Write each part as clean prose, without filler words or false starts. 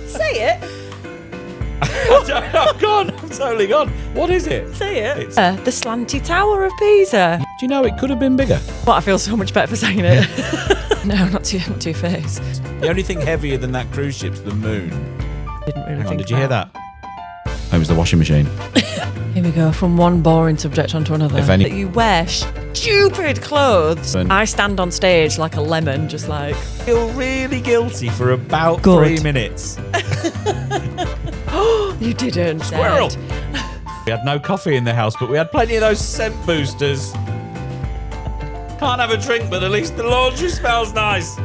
Say it. I'm gone. I'm totally gone. What is it? Say it. It's- The slanty tower of Pisa. Do you know it could have been bigger? But I feel so much better for saying it. No, not two-faced. The only thing heavier than that cruise ship's the moon. Didn't really Hang on, think did you hear about. that? It was the washing machine. Here we go, from one boring subject onto another. If any- That you wear stupid clothes. And- I stand on stage like a lemon, just like... Feel really guilty for about Good. 3 minutes. You didn't. Squirrel. Ed. We had no coffee in the house, but we had plenty of those scent boosters. Can't have a drink, but at least the laundry smells nice.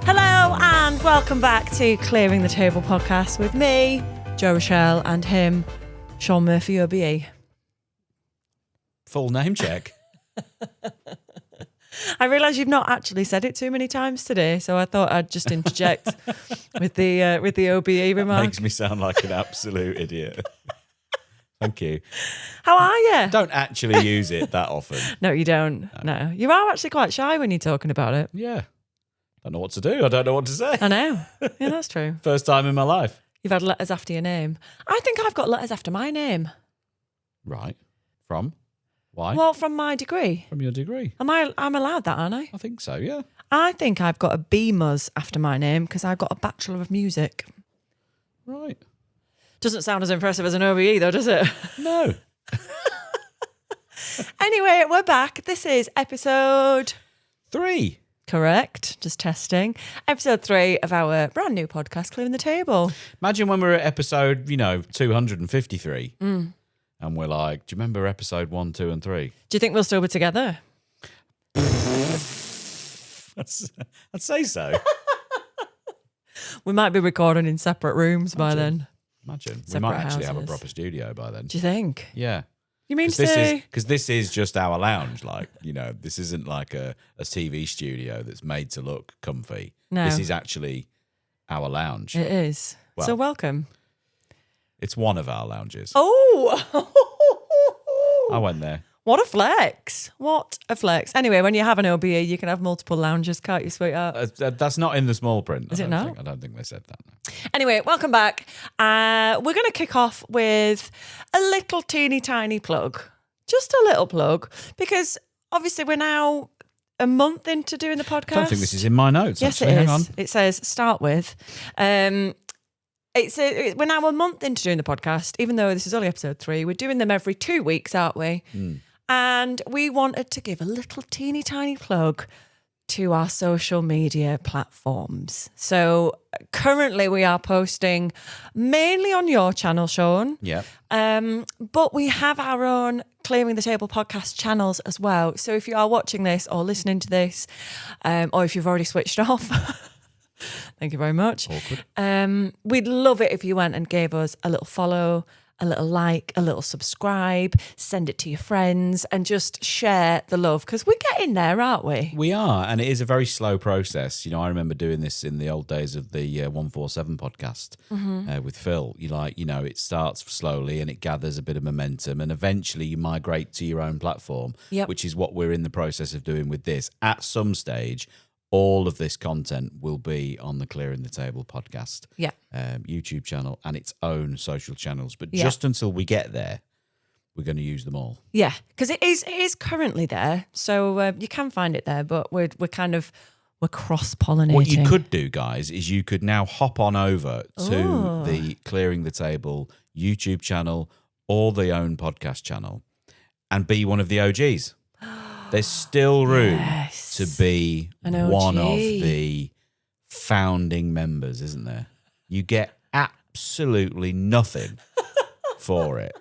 Hello and welcome back to Clearing the Table podcast with me, Jo Rochelle, and him, Shaun Murphy OBE. Full name check. I realise you've not actually said it too many times today, so I thought I'd just interject with the OBE remark. Makes me sound like an absolute idiot. Thank you. How are you? Don't actually use it that often. No, you don't. No. You are actually quite shy when you're talking about it. Yeah. Don't know what to do. I don't know what to say. I know. Yeah, that's true. First time in my life. You've had letters after your name. I think I've got letters after my name. Right. From? Why? Well, from my degree. From your degree. I'm allowed that, aren't I? I think so, yeah. I think I've got a BMUS after my name because I've got a Bachelor of Music. Right. Doesn't sound as impressive as an OBE though, does it? No. Anyway, we're back. This is episode... 3. Correct. Just testing. Episode 3 of our brand new podcast, Clearing the Table. Imagine when we're at episode, 253. And we're like, do you remember episode 1, 2, and 3? Do you think we'll still be together? I'd say so. We might be recording in separate rooms by then. Imagine. We Separate might actually have a houses. proper studio by then. Do you think? Yeah. You mean to Because say... this is just our lounge. Like, this isn't like a TV studio that's made to look comfy. No. This is actually our lounge. It is. Well- So welcome. It's one of our lounges. Oh! I went there. What a flex. What a flex. Anyway, when you have an OBE, you can have multiple lounges, can't you, sweetheart? That's not in the small print. Is it not? I don't think they said that. No. Anyway, welcome back. We're going to kick off with a little teeny tiny plug. Just a little plug, because obviously we're now a month into doing the podcast. I don't think this is in my notes. Yes, actually. it is. Hang on. It says start with. We're now a month into doing the podcast, even though this is only episode 3. We're doing them every 2 weeks, aren't we? And we wanted to give a little teeny tiny plug to our social media platforms. So currently we are posting mainly on your channel, Shaun. Yeah. But we have our own Clearing the Table podcast channels as well. So if you are watching this or listening to this, or if you've already switched off, thank you very much. Awkward. We'd love it if you went and gave us a little follow, a little like, a little subscribe, send it to your friends and just share the love because we're getting there, aren't we? We are, and it is a very slow process. I remember doing this in the old days of the 147 podcast with Phil. It starts slowly and it gathers a bit of momentum, and eventually you migrate to your own platform, Yep. which is what we're in the process of doing with this. At some stage, all of this content will be on the Clearing the Table podcast, Yeah. YouTube channel, and its own social channels. But Yeah. just until we get there, we're going to use them all. Yeah, because it is currently there. So you can find it there, but we're cross-pollinating. What you could do, guys, is you could now hop on over to the Clearing the Table YouTube channel or the own podcast channel and be one of the OGs. There's still room to be one of the founding members, isn't there? You get absolutely nothing for it.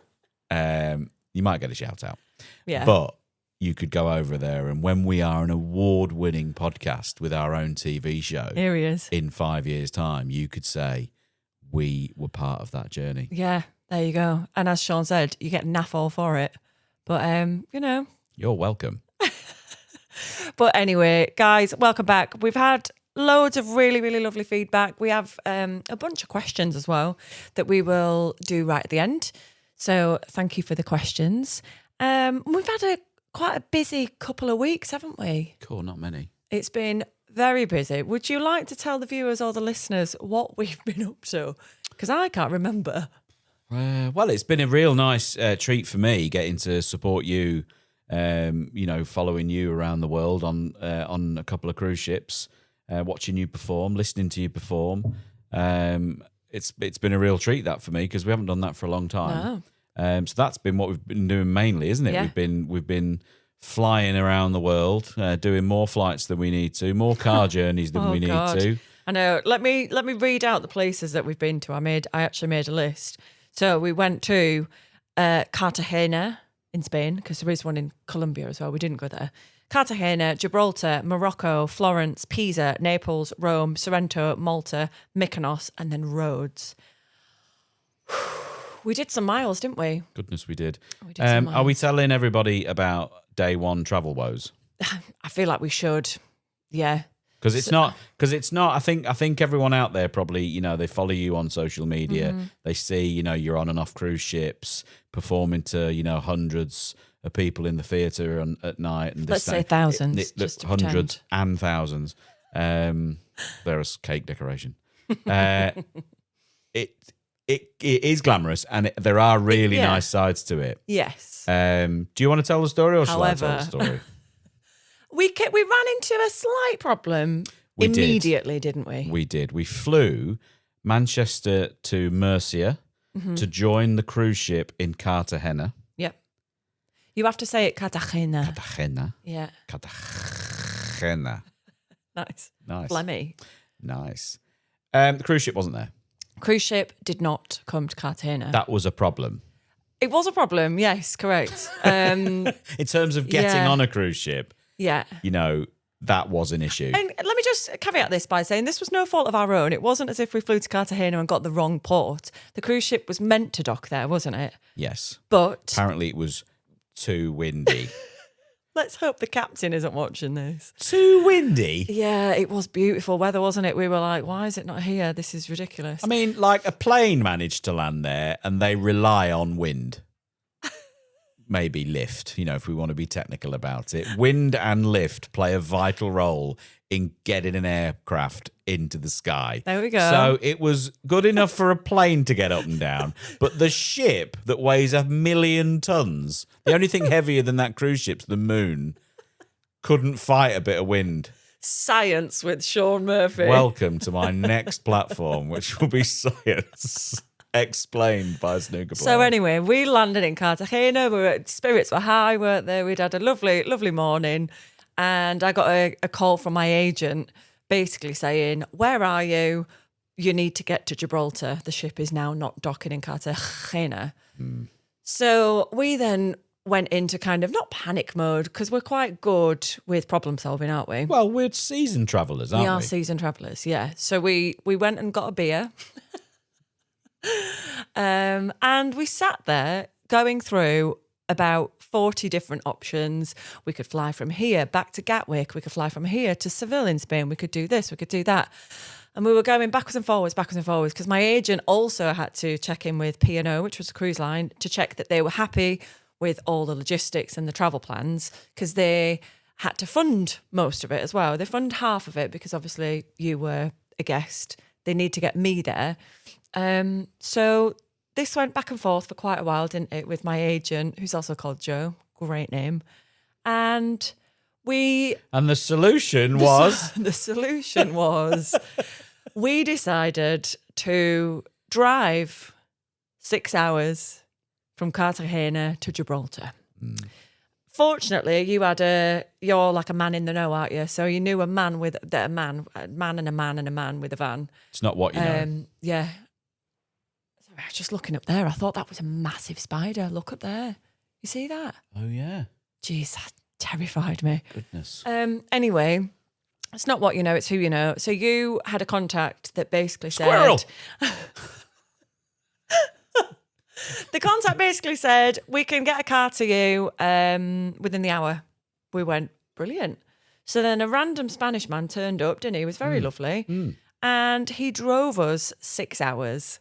You might get a shout out. Yeah. But you could go over there, and when we are an award-winning podcast with our own TV show Here he is. in 5 years' time, you could say we were part of that journey. Yeah, there you go. And as Shaun said, you get naff all for it. But, You're welcome. But anyway, guys, welcome back. We've had loads of really, really lovely feedback. We have a bunch of questions as well that we will do right at the end. So thank you for the questions. We've had quite a busy couple of weeks, haven't we? Cool, not many. It's been Very busy. Would you like to tell the viewers or the listeners what we've been up to? Because I can't remember. Well, it's been a real nice treat for me getting to support you, following you around the world on a couple of cruise ships, watching you perform, listening to you perform. It's been a real treat that for me because we haven't done that for a long time. No. So that's been what we've been doing mainly, isn't it? Yeah. We've been flying around the world, doing more flights than we need to, more car journeys than we need to. I know. Let me read out the places that we've been to. I actually made a list. So we went to Cartagena in Spain because there is one in Colombia as well. We didn't go there. Cartagena, Gibraltar, Morocco, Florence, Pisa, Naples, Rome, Sorrento, Malta, Mykonos, and then Rhodes. We did some miles, didn't we? Goodness, we did. We did some miles. Are we telling everybody about day one travel woes? I feel like we should. Yeah. Because it's not. I think everyone out there probably, they follow you on social media. Mm-hmm. They see, you're on and off cruise ships, performing to, hundreds of people in the theatre at night. And Let's say thousands. Just to hundreds pretend. and thousands. There's cake decoration. It is glamorous, and there are really nice sides to it. Yes. Do you want to tell the story, or shall I tell the However, story? We ran into a slight problem immediately, didn't we? We did. We flew Manchester to Murcia to join the cruise ship in Cartagena. Yep. You have to say it Cartagena. Cartagena. Yeah. Cartagena. Nice. Nice. Flemmy. Nice. The cruise ship wasn't there. Cruise ship did not come to Cartagena. That was a problem. It was a problem, yes, correct. In terms of getting on a cruise ship, yeah. That was an issue. And let me just caveat this by saying this was no fault of our own. It wasn't as if we flew to Cartagena and got the wrong port. The cruise ship was meant to dock there, wasn't it? Yes. But apparently it was too windy. let's hope the captain isn't watching this. Too windy? Yeah, it was beautiful weather, wasn't it? We were like, why is it not here? This is ridiculous. I mean, like a plane managed to land there and they rely on wind. Maybe lift, if we want to be technical about it. Wind and lift play a vital role in getting an aircraft into the sky. There we go. So it was good enough for a plane to get up and down, but the ship that weighs 1 million tons, the only thing heavier than that cruise ship's the moon, couldn't fight a bit of wind. Science with Sean Murphy. Welcome to my next platform, which will be science. Explained by a snooker player. So anyway, we landed in Cartagena. Spirits were high, weren't they? We'd had a lovely, lovely morning. And I got a call from my agent basically saying, where are you? You need to get to Gibraltar. The ship is now not docking in Cartagena. So we then went into kind of not panic mode because we're quite good with problem solving, aren't we? Well, we're seasoned travellers, aren't we? We are seasoned travellers, yeah. So we went and got a beer. And we sat there going through about 40 different options. We could fly from here back to Gatwick. We could fly from here to Seville in Spain. We could do this. We could do that. And we were going backwards and forwards because my agent also had to check in with P&O, which was a cruise line, to check that they were happy with all the logistics and the travel plans because they had to fund most of it as well. They fund half of it because obviously you were a guest. They need to get me there. So this went back and forth for quite a while, didn't it, with my agent, who's also called Joe, great name. And the solution was we decided to drive 6 hours from Cartagena to Gibraltar. Fortunately, you're like a man in the know, aren't you? So you knew a man with a man and a man with a van. It's not what you know. Yeah. I was just looking up there. I thought that was a massive spider. Look up there. You see that? Oh, yeah. Jeez, that terrified me. Goodness. Anyway, it's not what you know, it's who you know. So you had a contact that basically Squirrel! said... The contact basically said, we can get a car to you within the hour. We went, brilliant. So then a random Spanish man turned up, didn't he? He was very lovely. And he drove us 6 hours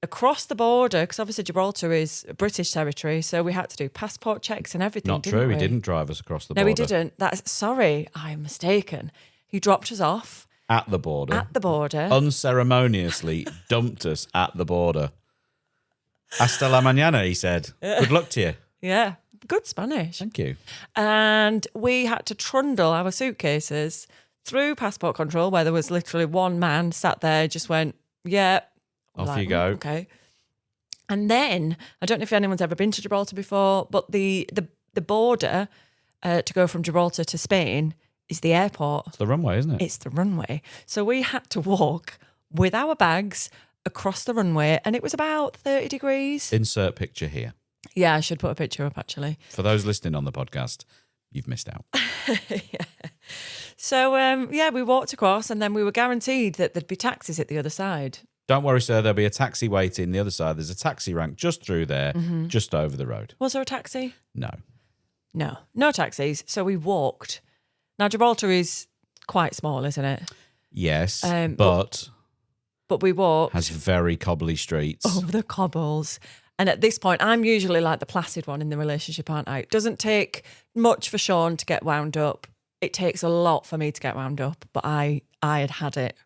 across the border, because obviously Gibraltar is British territory, so we had to do passport checks and everything. Not true. He didn't drive us across the border. No, he didn't. Sorry, I'm mistaken. He dropped us off At the border. at the border. Unceremoniously dumped us at the border. Hasta la mañana, he said. Good luck to you. Yeah, good Spanish. Thank you. And we had to trundle our suitcases through passport control, where there was literally one man sat there, just went, yeah. Off you go. Okay. And then, I don't know if anyone's ever been to Gibraltar before, but the border to go from Gibraltar to Spain is the airport. It's the runway, isn't it? It's the runway. So we had to walk with our bags across the runway, and it was about 30 degrees. Insert picture here. Yeah, I should put a picture up, actually. For those listening on the podcast, you've missed out. Yeah. So, we walked across, and then we were guaranteed that there'd be taxis at the other side. Don't worry, sir. There'll be a taxi waiting the other side. There's a taxi rank just through there, just over the road. Was there a taxi? No. No taxis. So we walked. Now, Gibraltar is quite small, isn't it? Yes, but we walked has very cobbly streets. over the cobbles. And at this point, I'm usually like the placid one in the relationship, aren't I? It doesn't take much for Shaun to get wound up. It takes a lot for me to get wound up, but I had it.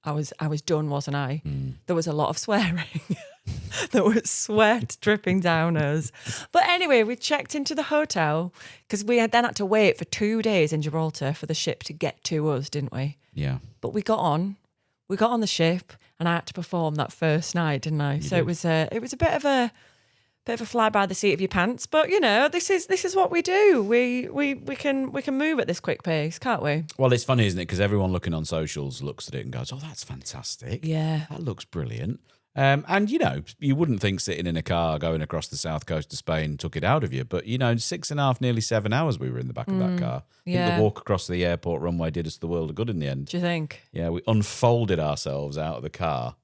I was done, wasn't I? There was a lot of swearing. There was sweat dripping down us. But anyway, we checked into the hotel because we had then had to wait for 2 days in Gibraltar for the ship to get to us, didn't we? Yeah. But we got on the ship, and I had to perform that first night, didn't I? So it was a bit of a fly by the seat of your pants. But you know, this is what we do. We can move at this quick pace, can't we? Well, it's funny, isn't it? Because everyone looking on socials looks at it and goes, "Oh, that's fantastic. Yeah. That looks brilliant." And you know, you wouldn't think sitting in a car going across the south coast of Spain took it out of you, but you know, 6.5, nearly 7 hours we were in the back of that car. I think the walk across the airport runway did us the world of good in the end. Do you think? Yeah, we unfolded ourselves out of the car.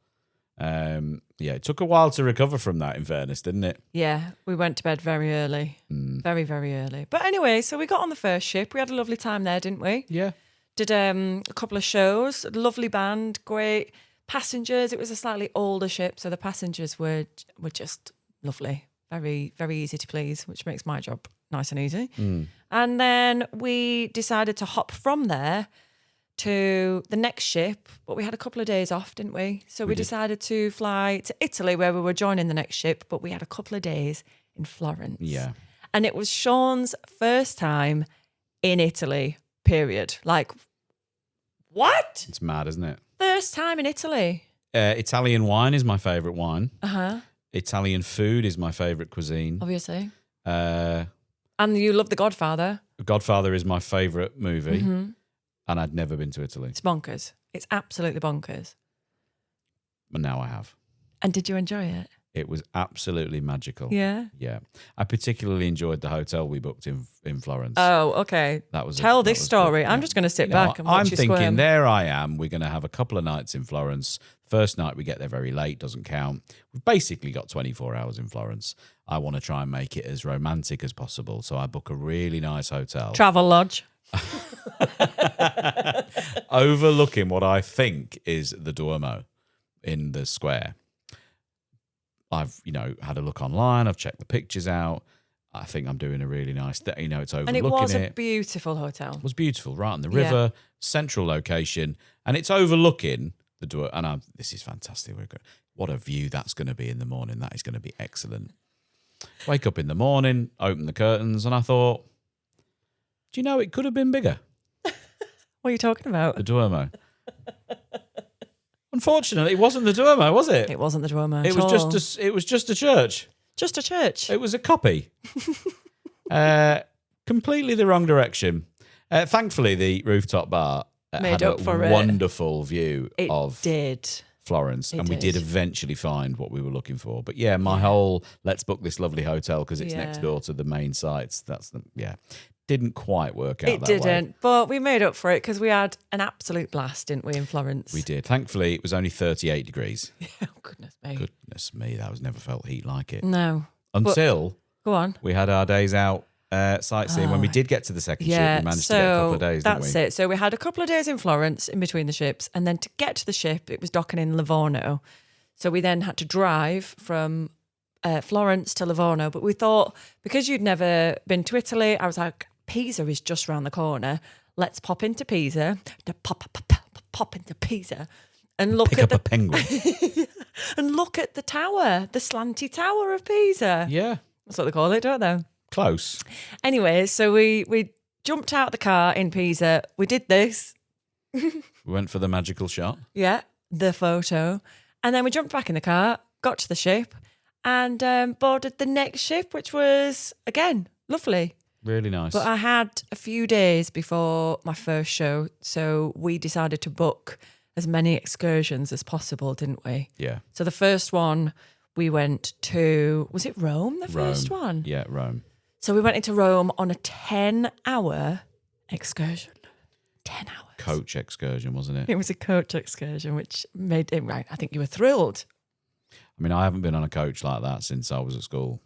It took a while to recover from that, in fairness, didn't it? Yeah, we went to bed very early. Very, very early. But anyway, so we got on the first ship. We had a lovely time there, didn't we? Yeah. Did a couple of shows, lovely band, great passengers. It was a slightly older ship, so the passengers were just lovely. Very, very easy to please, which makes my job nice and easy. And then we decided to hop from there to the next ship, but we had a couple of days off, didn't we? So we decided to fly to Italy, where we were joining the next ship, but we had a couple of days in Florence. Yeah. And it was Shaun's first time in Italy, period. Like, what? It's mad, isn't it? First time in Italy. Italian wine is my favourite wine. Uh-huh. Italian food is my favourite cuisine. Obviously. And And you love The Godfather. Godfather is my favourite movie. And I'd never been to Italy. It's bonkers. It's absolutely bonkers. But now I have. And did you enjoy it? It was absolutely magical. Yeah. Yeah. I particularly enjoyed the hotel we booked in Florence. Oh, okay. That was Tell that this was story. good. I'm Yeah. just going to sit You know, back and watch I'm you thinking, squirm. there I am. We're going to have a couple of nights in Florence. First night we get there very late, doesn't count. We've basically got 24 hours in Florence. I want to try and make it as romantic as possible. So I book a really nice hotel. Travel lodge. Overlooking what I think is the Duomo in the square. I've, had a look online. I've checked the pictures out. I think I'm doing a really nice thing. It's overlooking And it was a beautiful hotel. It was beautiful, right on the river, central location, and it's overlooking the Duomo. And this is fantastic. What a view that's going to be in the morning. That is going to be excellent. Wake up in the morning, open the curtains, and I thought, do you know it could have been bigger? What are you talking about? The Duomo. Unfortunately, it wasn't the Duomo, was it? It wasn't the Duomo. It was just a church. Just a church. It was a copy. Completely the wrong direction. Thankfully, the rooftop bar had up a for it. wonderful view of did. Florence, and we did. did eventually find what we were looking for. But yeah, my whole let's book this lovely hotel because it's next door to the main sites. Didn't quite work out. It didn't, but we made up for it because we had an absolute blast, didn't we, in Florence? We did. Thankfully, it was only 38 degrees. Oh, goodness me. Goodness me, that was never felt heat like it. No. Until Go on. we had our days out sightseeing. When we did get to the second ship, we managed to get a couple of days, didn't we? That's it. So we had a couple of days in Florence in between the ships, and then to get to the ship, it was docking in Livorno. So we then had to drive from Florence to Livorno. But we thought, because you'd never been to Italy, I was like, Pisa is just round the corner. let's pop into Pisa, pop into Pisa and look Pick at up the a penguin. and look at the tower, the slanty tower of Pisa. Yeah. That's what they call it, don't they? Close. Anyway, so we jumped out the car in Pisa. We did this. We went for the magical shot. Yeah, the photo. And then we jumped back in the car, got to the ship, and boarded the next ship, which was, again, lovely. Really nice. But I had a few days before my first show, so we decided to book as many excursions as possible, didn't we? Yeah. So the first one, we went to, was it Rome, the first one? Yeah, Rome. So we went into Rome on a 10-hour excursion. 10 hours. Coach excursion, wasn't it? It was a coach excursion, which made it right. I think you were thrilled. I mean, I haven't been on a coach like that since I was at school.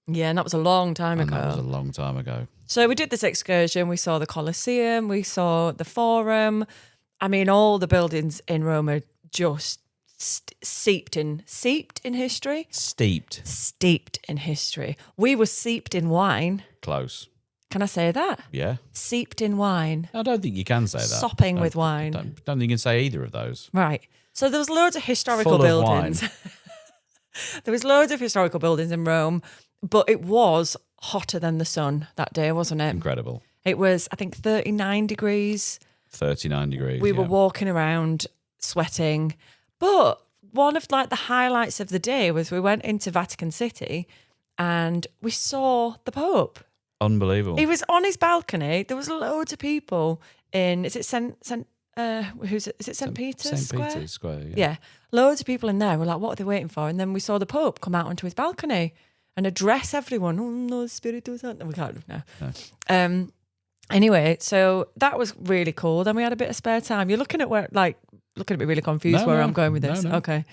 Yeah, and that was a long time And ago. that was a long time ago. So we did this excursion. We saw the Colosseum. We saw the Forum. I mean, all the buildings in Rome are just steeped in history. Steeped in history. We were seeped in wine. Close. Can I say that? Yeah. Seeped in wine. I don't think you can say that. Sopping with wine. Don't think you can say either of those. Right. So there was loads of historical Full of buildings. wine. There was loads of historical buildings in Rome, but it was hotter than the sun that day, wasn't it? Incredible. It was, I think, 39 degrees. 39 degrees. We were walking around sweating. But one of like the highlights of the day was we went into Vatican City and we saw the Pope. Unbelievable. He was on his balcony. There was loads of people in, is it St. Peter's Square? Peter's Square, yeah. Yeah. Loads of people in there were like, what are they waiting for? And then we saw the Pope come out onto his balcony and address everyone. Oh, no, Spiritu Santo. We can't know. No. Anyway, so that was really cool. Then we had a bit of spare time. You're looking at looking at me really confused where I'm going with this. No. Okay.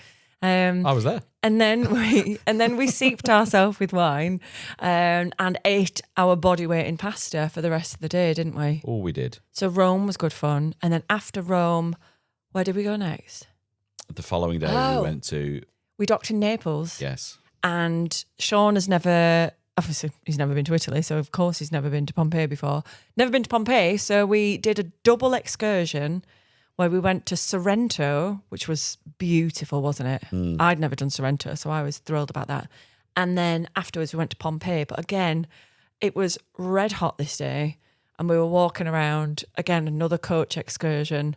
I was there. And then we seeped ourselves with wine and ate our body weight in pasta for the rest of the day, didn't we? All we did. So Rome was good fun. And then after Rome, where did we go next? The following day we went to... We docked in Naples. Yes. And Shaun has never... Obviously, he's never been to Italy, so of course he's never been to Pompeii before. Never been to Pompeii, so we did a double excursion where we went to Sorrento, which was beautiful, wasn't it? I'd never done Sorrento, so I was thrilled about that. And then afterwards we went to Pompeii, but again, it was red hot this day, and we were walking around, again, another coach excursion.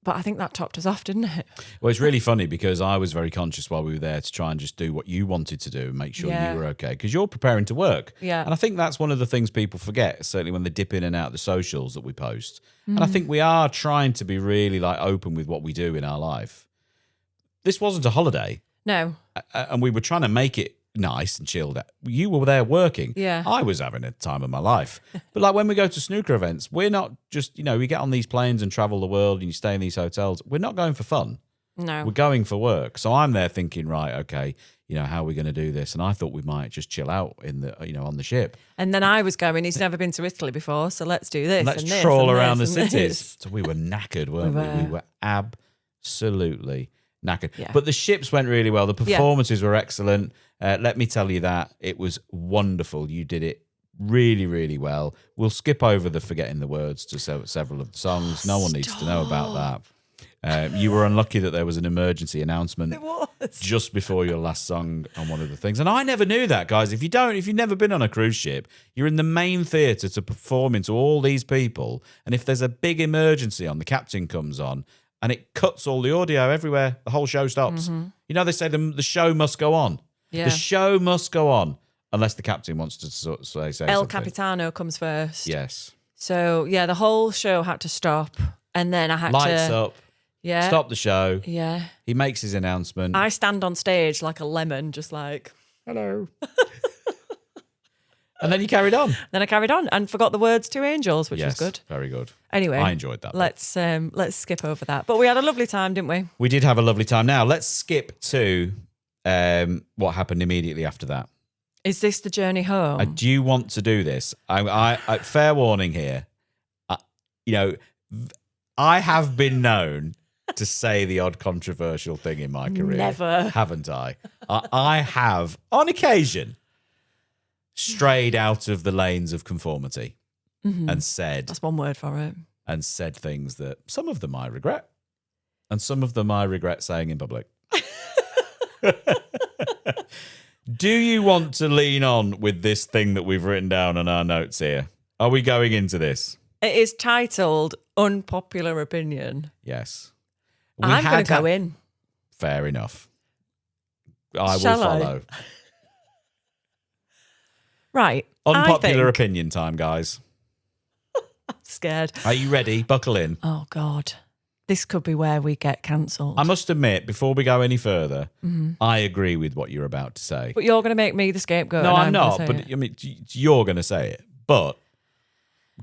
But I think that topped us off, didn't it? Well, it's really funny because I was very conscious while we were there to try and just do what you wanted to do and make sure you were okay because you're preparing to work. Yeah. And I think that's one of the things people forget, certainly when they dip in and out of the socials that we post. And I think we are trying to be really like open with what we do in our life. This wasn't a holiday. No. And we were trying to make it nice and chilled out. You were there working. Yeah. I was having a time of my life. But like when we go to snooker events, we're not just, we get on these planes and travel the world and you stay in these hotels. We're not going for fun. No. We're going for work. So I'm there thinking, right, okay, how are we going to do this? And I thought we might just chill out in the, on the ship. And then I was going, he's never been to Italy before, so let's do this. Let's and this troll and around the this and cities. this. So we were knackered, weren't we? We were absolutely knackered. Yeah. But the ships went really well. The performances were excellent. Let me tell you that. It was wonderful. You did it really, really well. We'll skip over the forgetting the words to several of the songs. No one needs to know about that. You were unlucky that there was an emergency announcement just before your last song on one of the things. And I never knew that, guys. If you've never been on a cruise ship, you're in the main theatre to perform into all these people. And if there's a big emergency on, the captain comes on and it cuts all the audio everywhere. The whole show stops. Mm-hmm. They say the show must go on. Yeah. The show must go on unless the captain wants to say something. El Capitano comes first. Yes. So, the whole show had to stop. And then I had Lights up. Yeah. Stop the show. Yeah. He makes his announcement. I stand on stage like a lemon, just like, hello. And then you carried on. Then I carried on and forgot the words to Angels, which was good. Very good. Anyway. I enjoyed that. Let's skip over that. But we had a lovely time, didn't we? We did have a lovely time. Now, let's skip to what happened immediately after that. Is this the journey home? I do want to do this. I fair warning here. I have been known to say the odd controversial thing in my career. Never. Haven't I? I have, on occasion, strayed out of the lanes of conformity. and said That's one word for it. and said things that some of them I regret, and some of them I regret saying in public. Do you want to lean on with this thing that we've written down on our notes here? Are we going into this? It is titled Unpopular Opinion. Yes. I'm going to go in. Fair enough. I will Shall follow. Right. Unpopular opinion time, guys. I'm scared. Are you ready? Buckle in. Oh, God. This could be where we get cancelled. I must admit, before we go any further, I agree with what you're about to say. But you're going to make me the scapegoat. No, and I'm not. But it. I mean, you're going to say it. But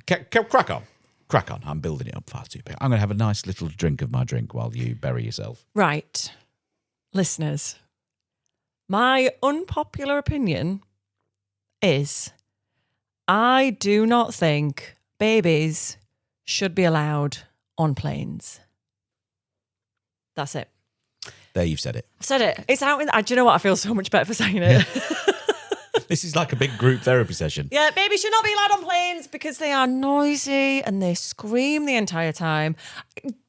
crack on. Crack on. I'm building it up far too big. I'm going to have a nice little drink of my drink while you bury yourself. Right. Listeners, my unpopular opinion is I do not think babies should be allowed on planes. That's it. There, you've said it. I've said it. It's out in... Do you know what? I feel so much better for saying it. This is like a big group therapy session. Yeah, babies should not be allowed on planes because they are noisy and they scream the entire time.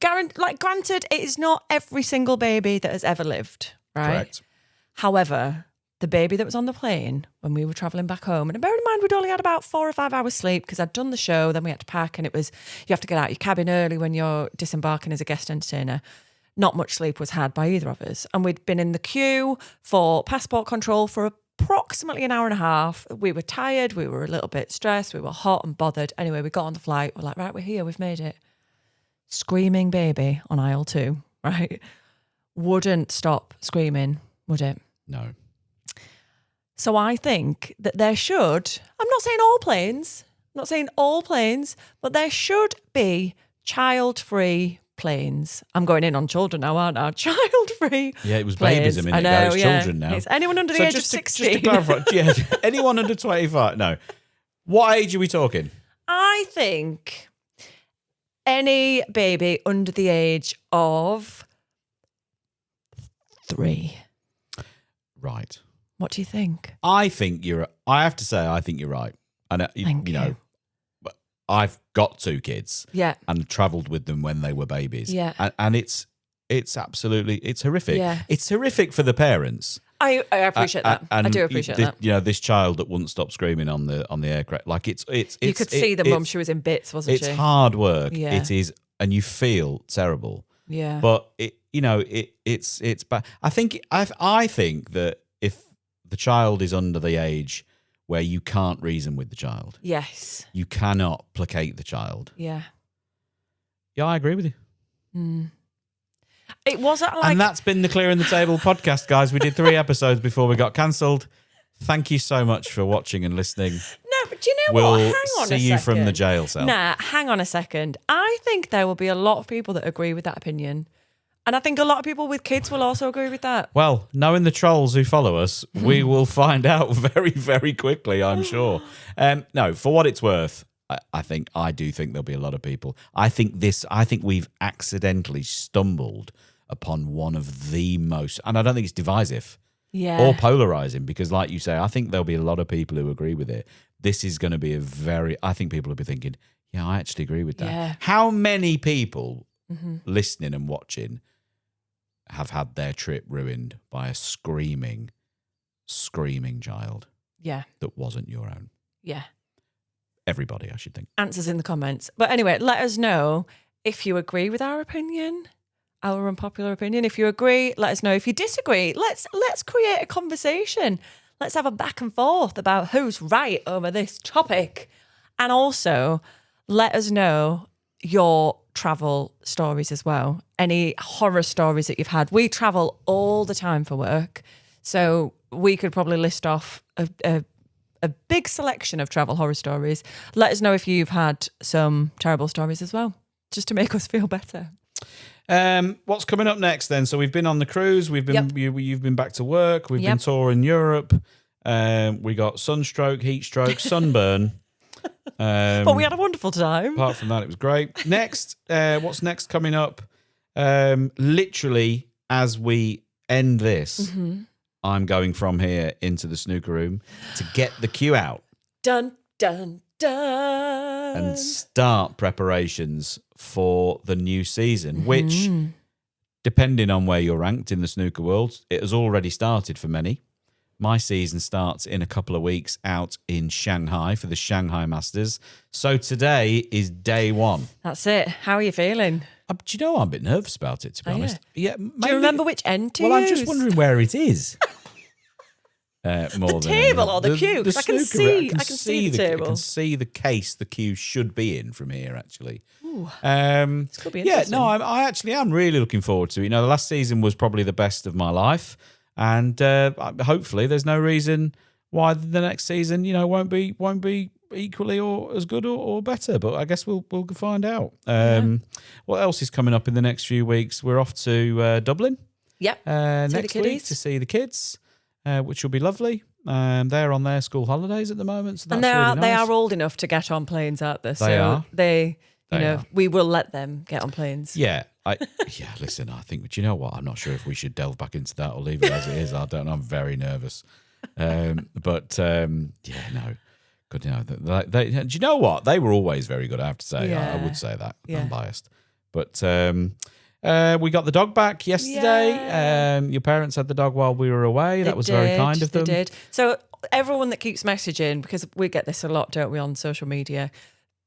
Granted, it is not every single baby that has ever lived, right? Correct. However, the baby that was on the plane when we were travelling back home, and bear in mind we'd only had about 4 or 5 hours sleep because I'd done the show, then we had to pack, and it was, you have to get out your cabin early when you're disembarking as a guest entertainer. Not much sleep was had by either of us. And we'd been in the queue for passport control for approximately an hour and a half. We were tired, we were a little bit stressed, we were hot and bothered. Anyway, we got on the flight, we're like, right, we're here, we've made it. Screaming baby on aisle 2, right? Wouldn't stop screaming, would it? No. So I think that there should, I'm not saying all planes, but there should be child-free planes. I'm going in on children now, aren't I? Child-free. Yeah, it was planes. babies a minute ago. It's children now. It's anyone under the age of 16. Just to clarify, yeah, anyone under 25. No. What age are we talking? I think any baby under the age of 3. Right. What do you think? I have to say, I think you're right. And, Thank you. I've got 2 kids. Yeah. And travelled with them when they were babies. Yeah. And it's absolutely, it's horrific. Yeah. It's horrific for the parents. I appreciate that. And I do appreciate that. You know, this child that wouldn't stop screaming on the aircraft, like it's you could see the mum; she was in bits, wasn't she? It's hard work. Yeah. It is, and you feel terrible. Yeah. But it's bad. I think that if the child is under the age where you can't reason with the child, Yes. you cannot placate the child. Yeah. Yeah, I agree with you. It wasn't like... And that's been the Clearing the Table podcast, guys. We did 3 episodes before we got cancelled. Thank you so much for watching and listening. No, but do you know We'll what? Hang on a see second. you from the jail cell. Nah, hang on a second. I think there will be a lot of people that agree with that opinion. And I think a lot of people with kids will also agree with that. Well, knowing the trolls who follow us, we will find out very, very quickly, I'm sure. No, for what it's worth, I do think there'll be a lot of people. I think we've accidentally stumbled upon one of the most, and I don't think it's divisive or polarizing, because like you say, I think there'll be a lot of people who agree with it. This is going to be I think people will be thinking, yeah, I actually agree with that. Yeah. How many people listening and watching have had their trip ruined by a screaming child that wasn't your own? Yeah. Everybody, I should think. Answers in the comments. But anyway, let us know if you agree with our opinion, our unpopular opinion. If you agree, let us know. If you disagree, let's create a conversation. Let's have a back and forth about who's right over this topic. And also, let us know your travel stories as well. Any horror stories that you've had. We travel all the time for work, so we could probably list off a big selection of travel horror stories. Let us know if you've had some terrible stories as well, just to make us feel better. What's coming up next then? So we've been on the cruise. We've been you've been back to work. We've been touring Europe. We got sunstroke, heat stroke, sunburn. But we had a wonderful time. Apart from that, it was great. Next, what's next coming up? Literally, as we end this, I'm going from here into the snooker room to get the cue out. Dun, dun, dun. and start preparations for the new season, which, depending on where you're ranked in the snooker world, it has already started for many. My season starts in a couple of weeks out in Shanghai for the Shanghai Masters. So today is day one. That's it. How are you feeling? Do you know, I'm a bit nervous about it, to be honest. Yeah, Do you remember which end to use? Well, I'm just wondering where it is. The table or the cue? Because I can see the table. I can see the case the cue should be in from here, actually. This could be interesting. Yeah, no, I actually am really looking forward to it. You know, the last season was probably the best of my life. And hopefully there's no reason why the next season, you know, won't be equally or as good or better. But I guess we'll find out. What else is coming up in the next few weeks? We're off to Dublin. Yep. Next week to see the kids, which will be lovely. They're on their school holidays at the moment, so that's really nice. They are old enough to get on planes, aren't they? They are. We will let them get on planes. Yeah. Listen, I think, but you know what? I'm not sure if we should delve back into that or leave it as it is. I don't know. I'm very nervous. No. Good to know that they, do you know what? They were always very good, I have to say. Yeah. I would say that. Yeah. I'm biased. But we got the dog back yesterday. Yeah. Your parents had the dog while we were away. That was very kind of them. They did. So everyone that keeps messaging, because we get this a lot, don't we, on social media,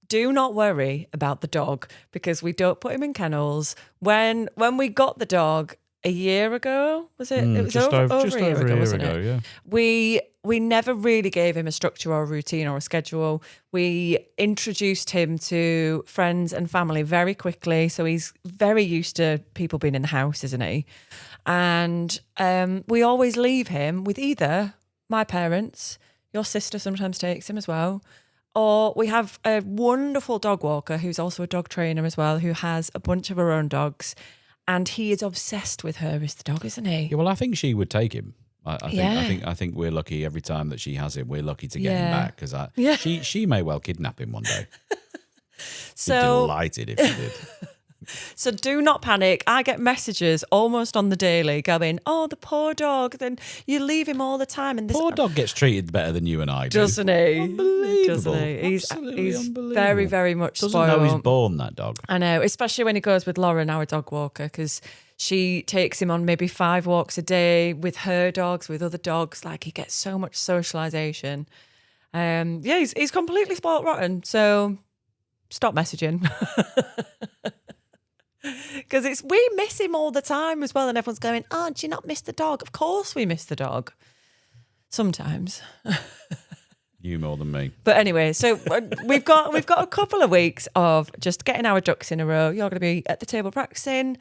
do not worry about the dog because we don't put him in kennels. When we got the dog a year ago, was it? It was over a year ago, wasn't it? Yeah. We never really gave him a structure or a routine or a schedule. We introduced him to friends and family very quickly, so he's very used to people being in the house, isn't he? And we always leave him with either my parents, your sister sometimes takes him as well, or we have a wonderful dog walker who's also a dog trainer as well, who has a bunch of her own dogs, and he is obsessed with her as the dog, isn't he? Yeah, well, I think she would take him. I think we're lucky every time that she has him. We're lucky to get him back because she may well kidnap him one day. So be delighted if she did. So do not panic. I get messages almost on the daily going, "Oh, the poor dog." Then you leave him all the time, and this poor dog gets treated better than you and I do, doesn't he? Unbelievable. Doesn't he? He's unbelievable. very, very much doesn't spoiled. know he's born, that dog. I know, especially when he goes with Lauren, our dog walker, because she takes him on maybe 5 walks a day with her dogs, with other dogs. Like, he gets so much socialisation. He's completely spoiled rotten. So stop messaging. Because we miss him all the time as well, and everyone's going, "Oh, do you not miss the dog?" Of course we miss the dog. Sometimes. You more than me. But anyway, so we've got a couple of weeks of just getting our ducks in a row. You're going to be at the table practicing.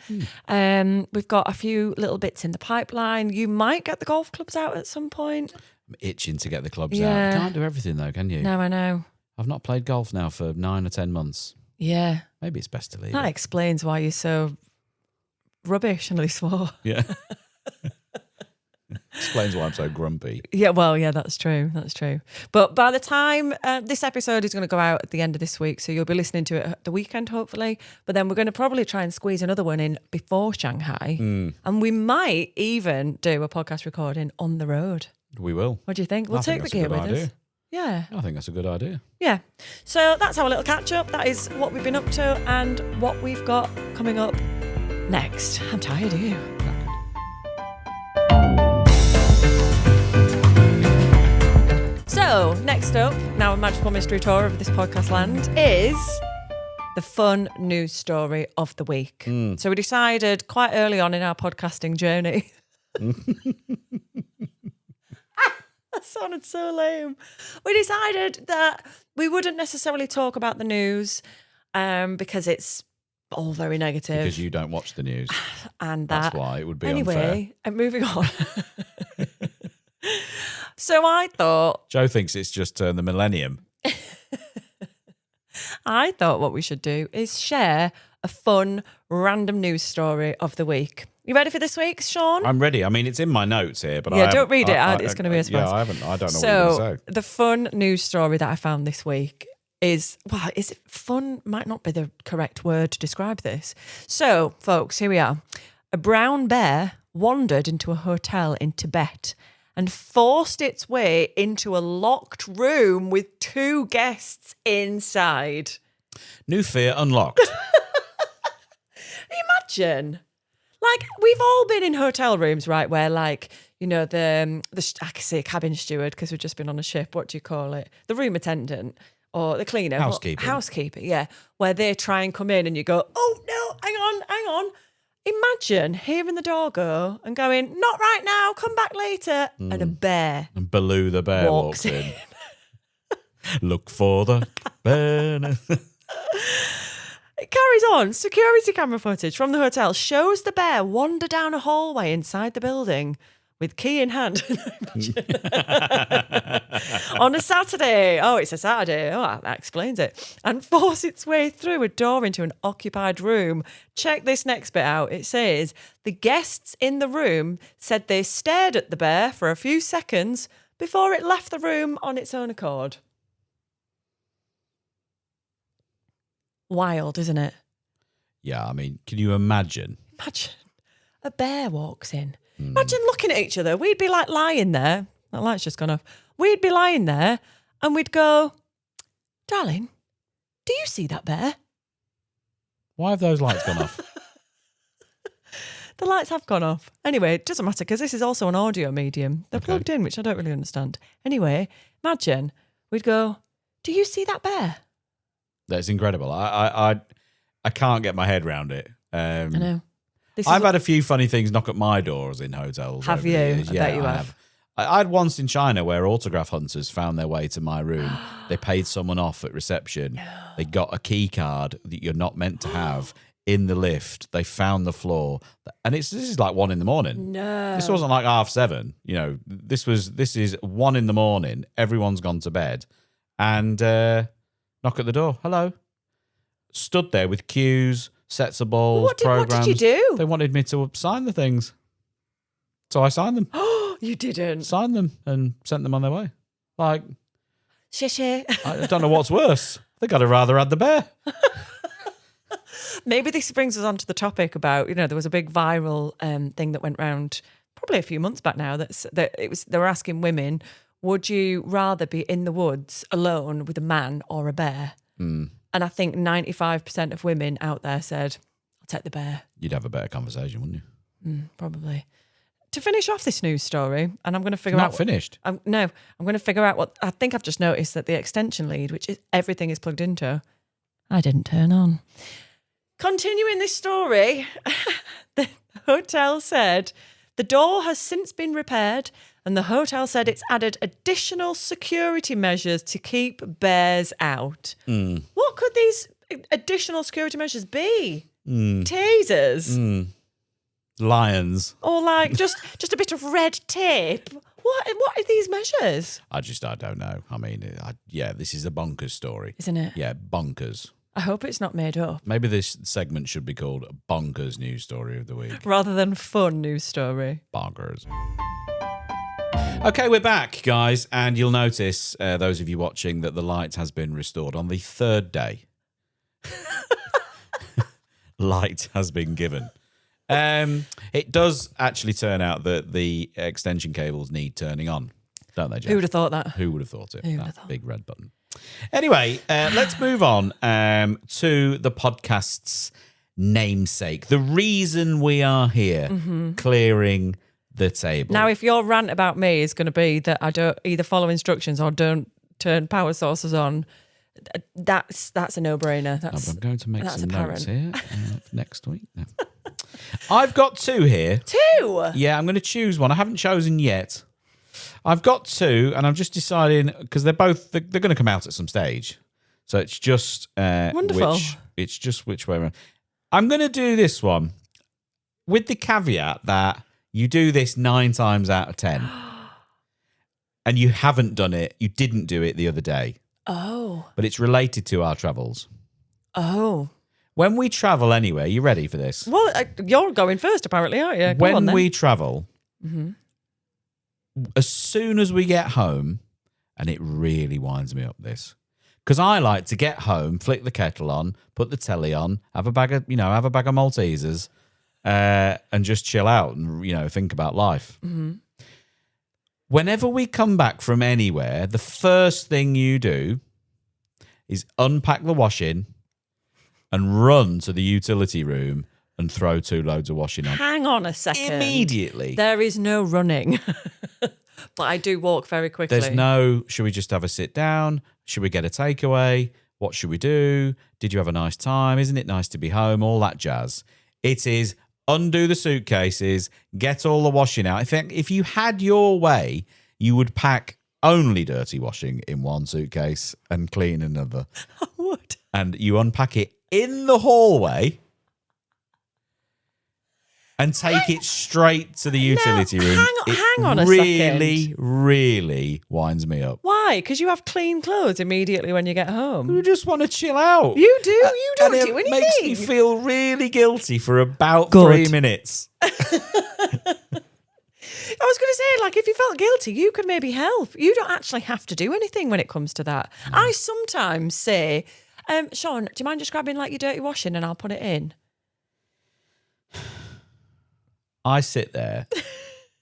We've got a few little bits in the pipeline. You might get the golf clubs out at some point. I'm itching to get the clubs out. You can't do everything though, can you? No, I know. I've not played golf now for 9 or 10 months. Yeah. Maybe it's best to leave That it. explains why you're so rubbish, and I swore. Yeah. Explains why I'm so grumpy. Yeah, well, yeah, that's true. That's true. But by the time this episode is going to go out at the end of this week, so you'll be listening to it at the weekend, hopefully. But then we're going to probably try and squeeze another one in before Shanghai. And we might even do a podcast recording on the road. We will. What do you think? We'll take the gear with us. Yeah. I think that's a good idea. Yeah. So that's our little catch up. That is what we've been up to and what we've got coming up next. I'm tired of you. So next up, now a magical mystery tour of this podcast land, is the fun news story of the week. So we decided quite early on in our podcasting journey. That sounded so lame. We decided that we wouldn't necessarily talk about the news because it's all very negative. Because you don't watch the news. And that's why it would be anyway, unfair. Moving on. So I thought... Joe thinks it's just turned the millennium. I thought what we should do is share a fun, random news story of the week. You ready for this week, Shaun? I'm ready. I mean, it's in my notes here, but don't read it. It's going to be a surprise. Yeah, I don't know what you're going to say. The fun news story that I found this week is it fun? Might not be the correct word to describe this. So, folks, here we are. A brown bear wandered into a hotel in Tibet and forced its way into a locked room with 2 guests inside. New fear unlocked. Imagine. Like, we've all been in hotel rooms, right, where, like, you know, I can say cabin steward because we've just been on a ship. What do you call it? The room attendant or the cleaner. Housekeeper, yeah. Where they try and come in and you go, oh, no, hang on. Imagine hearing the door go and going, not right now, come back later. And a bear. And Baloo the bear walks in. Look for the bear. It carries on. Security camera footage from the hotel shows the bear wander down a hallway inside the building with key in hand. On a Saturday. Oh, it's a Saturday. Oh, that explains it. And force its way through a door into an occupied room. Check this next bit out. It says, the guests in the room said they stared at the bear for a few seconds before it left the room on its own accord. Wild, isn't it? Yeah, I mean, can you imagine? Imagine a bear walks in. Imagine looking at each other. We'd be like lying there. That light's just gone off. We'd be lying there and we'd go, darling, do you see that bear? Why have those lights gone off? The lights have gone off. Anyway, it doesn't matter because this is also an audio medium. They're plugged in, which I don't really understand. Anyway, imagine we'd go, do you see that bear? That's incredible. I can't get my head around it. I know. I've had a few funny things knock at my doors in hotels. Have you? I bet you have. I had once in China where autograph hunters found their way to my room. They paid someone off at reception. No. They got a key card that you're not meant to have in the lift. They found the floor. And this is like 1 a.m. No. This wasn't like 7:30. You know, this is 1 a.m. Everyone's gone to bed. And knock at the door. Hello. Stood there with cues, sets of balls, programs. What did you do? They wanted me to sign the things. So I signed them. Oh, you didn't. Signed them and sent them on their way. Like, Shish. I don't know what's worse. I think I'd have rather had the bear. Maybe this brings us on to the topic about, you know, there was a big viral thing that went round probably a few months back now they were asking women, would you rather be in the woods alone with a man or a bear? And I think 95% of women out there said, I'll take the bear. You'd have a better conversation, wouldn't you? Probably. To finish off this news story, and I'm going to figure out... Not finished? I'm going to figure out what... I think I've just noticed that the extension lead, which is everything is plugged into, I didn't turn on. Continuing this story, the hotel said the door has since been repaired and the hotel said it's added additional security measures to keep bears out. What could these additional security measures be? Tasers? Lions. Or like just a bit of red tape? What are these measures? I don't know. I mean, this is a bonkers story. Isn't it? Yeah, bonkers. I hope it's not made up. Maybe this segment should be called Bonkers News Story of the Week. Rather than Fun News Story. Bonkers. Okay, we're back, guys, and you'll notice, those of you watching, that the light has been restored on the 3rd day. Light has been given. It does actually turn out that the extension cables need turning on, don't they, Jeff? Who would have thought that? Who would have thought it? Who would have thought? Big red button. Anyway, let's move on to the podcast's namesake. The reason we are here, clearing the table. Now, if your rant about me is going to be that I don't either follow instructions or don't turn power sources on, that's a no-brainer. I'm going to make some notes here next week. No. I've got 2 here. 2? Yeah, I'm going to choose one. I haven't chosen yet. I've got 2, and I'm just deciding because they're going to come out at some stage. So it's just wonderful. Which way around. I'm going to do this one with the caveat that you do this 9 times out of 10, and you haven't done it. You didn't do it the other day. Oh, but it's related to our travels. Oh, when we travel anywhere, you ready for this? Well, you're going first, apparently, aren't you? When we travel. As soon as we get home, and it really winds me up this, because I like to get home, flick the kettle on, put the telly on, have a bag of Maltesers, and just chill out and think about life. Whenever we come back from anywhere, the first thing you do is unpack the washing and run to the utility room and throw 2 loads of washing on. Hang on a second. Immediately. There is no running. But I do walk very quickly. There's no, should we just have a sit down? Should we get a takeaway? What should we do? Did you have a nice time? Isn't it nice to be home? All that jazz. It is undo the suitcases, get all the washing out. I think if you had your way, you would pack only dirty washing in one suitcase and clean another. I would. And you unpack it in the hallway and take it straight to the utility room. Hang on a second. Really, really winds me up. Why? Because you have clean clothes immediately when you get home. You just want to chill out. You do. You don't And do anything. It makes me feel really guilty for about Good. 3 minutes. I was going to say, like, if you felt guilty, you could maybe help. You don't actually have to do anything when it comes to that. I sometimes say, Shaun, do you mind just grabbing, like, your dirty washing and I'll put it in? I sit there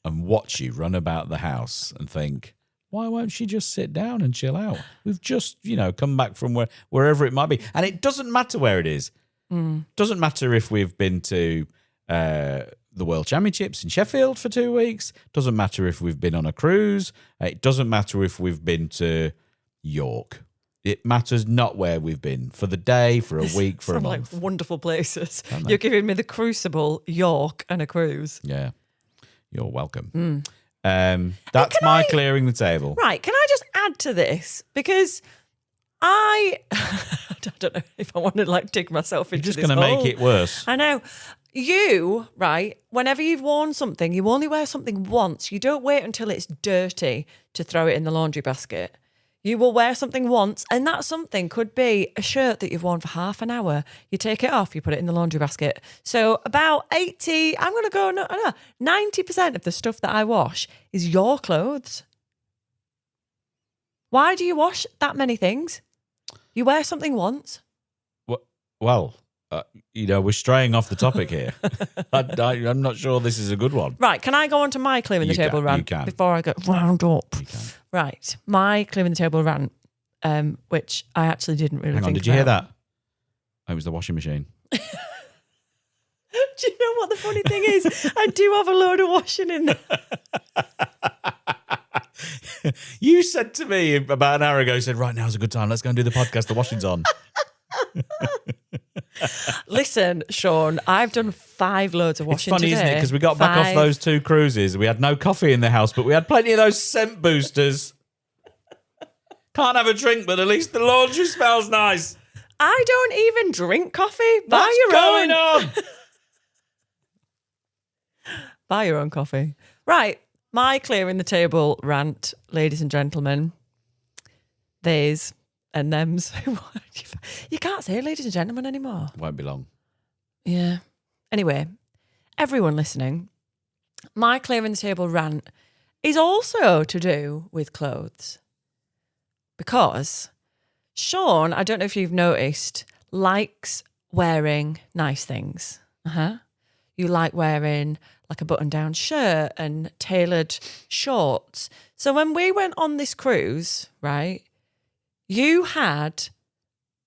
and watch you run about the house and think, why won't she just sit down and chill out? We've just, come back from wherever it might be. And it doesn't matter where it is. Doesn't matter if we've been to the World Championships in Sheffield for 2 weeks. Doesn't matter if we've been on a cruise. It doesn't matter if we've been to York. It matters not where we've been. For the day, for a week, for a month. Like wonderful places. You're giving me the Crucible, York, and a cruise. Yeah. You're welcome. That's my clearing the table. Right. Can I just add to this? Because I don't know if I want to like dig myself into You're just this going to hole. make it worse. I know. You, right, whenever you've worn something, you only wear something once. You don't wait until it's dirty to throw it in the laundry basket. You will wear something once, and that something could be a shirt that you've worn for half an hour. You take it off, you put it in the laundry basket. So about 80, I'm going to go, no, 90% of the stuff that I wash is your clothes. Why do you wash that many things? You wear something once. Well, we're straying off the topic here. I'm not sure this is a good one. Right, can I go on to my clearing the table rant you can. before I go round up? You can. Right, my clearing the table rant, which I actually didn't really Hang on, think did you hear about. that? It was the washing machine. Do you know what the funny thing is? I do have a load of washing in there. You said to me about an hour ago, you said, right, now's a good time. Let's go and do the podcast. The washing's on. Listen, Shaun, I've done 5 loads of washing It's funny, today. isn't it? Because we got back off 5. those 2 cruises. We had no coffee in the house, but we had plenty of those scent boosters. Can't have a drink, but at least the laundry smells nice. I don't even drink coffee. Buy What's your going own. on? Buy your own coffee. Right, my clearing the table rant, ladies and gentlemen. Theys and thems. You can't say ladies and gentlemen anymore. Won't be long. Yeah. Anyway, everyone listening, my clearing the table rant is also to do with clothes. Because Shaun, I don't know if you've noticed, likes wearing nice things. You like wearing like a button-down shirt and tailored shorts. So when we went on this cruise, right, you had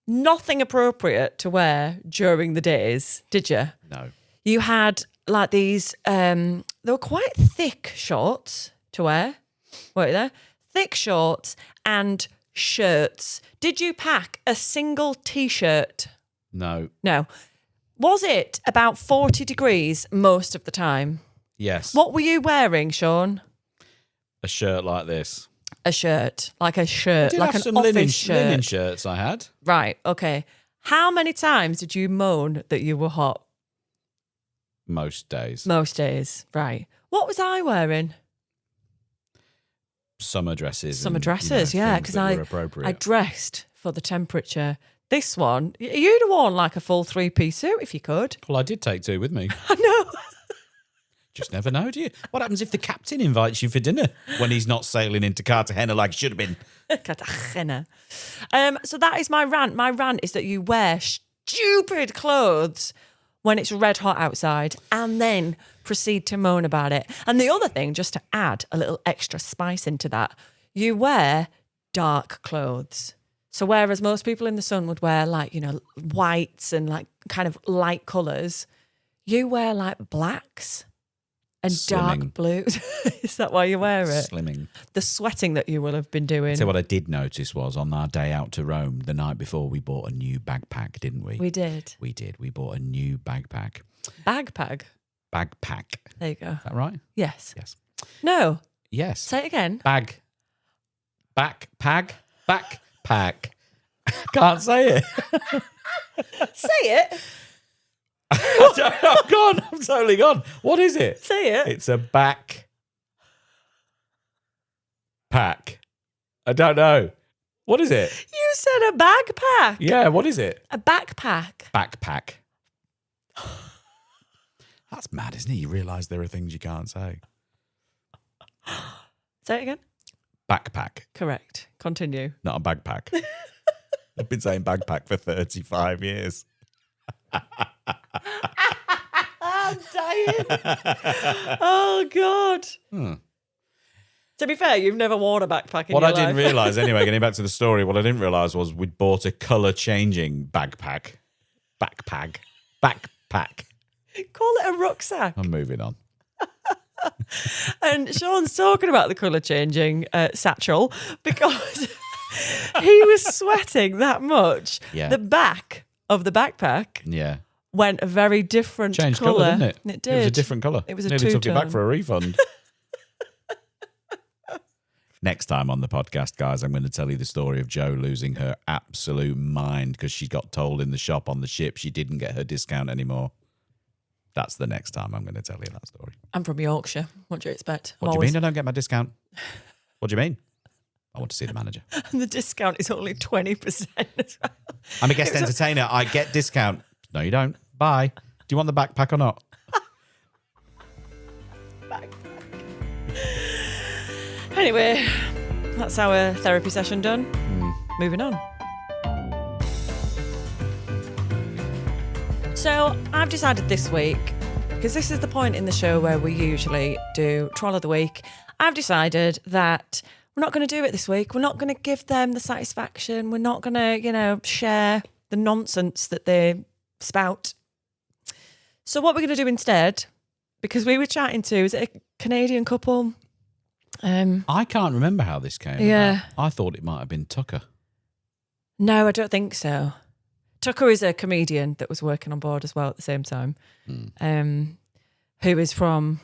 nothing appropriate to wear during the days, did you? No. You had like these, they were quite thick shorts to wear, weren't they? Thick shorts and shirts. Did you pack a single T-shirt? No. No. Was it about 40 degrees most of the time? Yes. What were you wearing, Shaun? A shirt like this. A shirt, like a shirt, I did like have an some office shirt. linen shirts I had. Right, okay. How many times did you moan that you were hot? Most days. Most days, right. What was I wearing? Summer dresses. Summer and, dresses, you know, yeah, things because that were appropriate. I dressed for the temperature. This one, you'd have worn like a full 3-piece suit if you could. Well, I did take 2 with me. I know. Just never know, do you? What happens if the captain invites you for dinner when he's not sailing into Cartagena like he should have been? Cartagena. So that is my rant. My rant is that you wear stupid clothes when it's red hot outside and then proceed to moan about it. And the other thing, just to add a little extra spice into that, you wear dark clothes. So whereas most people in the sun would wear like, whites and like kind of light colours, you wear like blacks and Slimming. dark blues. Is that why you wear it? Slimming. The sweating that you will have been doing. So what I did notice was on our day out to Rome, the night before, we bought a new backpack, didn't we? We did. We did. We bought a new backpack. Bagpack. Backpack. There you go. Is that right? Yes. Yes. No. Yes. Say it again. Backpack. Backpack. Can't say it. Say it. I'm gone. I'm totally gone. What is it? Say it. It's a backpack. I don't know. What is it? You said a bagpack. Yeah, what is it? A backpack. Backpack. That's mad, isn't it? You realise there are things you can't say. Say it again. Backpack, Correct. Continue. not a backpack. I've been saying backpack for 35 years. I'm dying. Oh, God. To be fair, you've never worn a backpack in What your I didn't life. realise, anyway, getting back to the story, what I didn't realise was we'd bought a colour-changing backpack. Backpack. Call it a rucksack. I'm moving on. And Shaun's talking about the colour changing satchel because he was sweating that much. Yeah. The back of the backpack Yeah. went a very different Changed colour. colour, didn't it? It did. It was a different colour. It was a Nearly took it back two-tone. for a refund. Next time on the podcast, guys, I'm going to tell you the story of Jo losing her absolute mind because she got told in the shop on the ship she didn't get her discount anymore. That's the next time I'm going to tell you that story. I'm from Yorkshire. What do you expect? What do you mean I don't get my discount? What do you mean? I want to see the manager. And the discount is only 20% as well. I'm a guest entertainer. I get discount. No, you don't. Bye. Do you want the backpack or not? Anyway, that's our therapy session done. Moving on. So I've decided this week, because this is the point in the show where we usually do Troll of the Week, I've decided that we're not going to do it this week. We're not going to give them the satisfaction. We're not going to, share the nonsense that they spout. So what we're going to do instead, because we were chatting to, is it a Canadian couple? I can't remember how this came Yeah. about. I thought it might have been Tucker. No, I don't think so. Tucker is a comedian that was working on board as well at the same time, who is from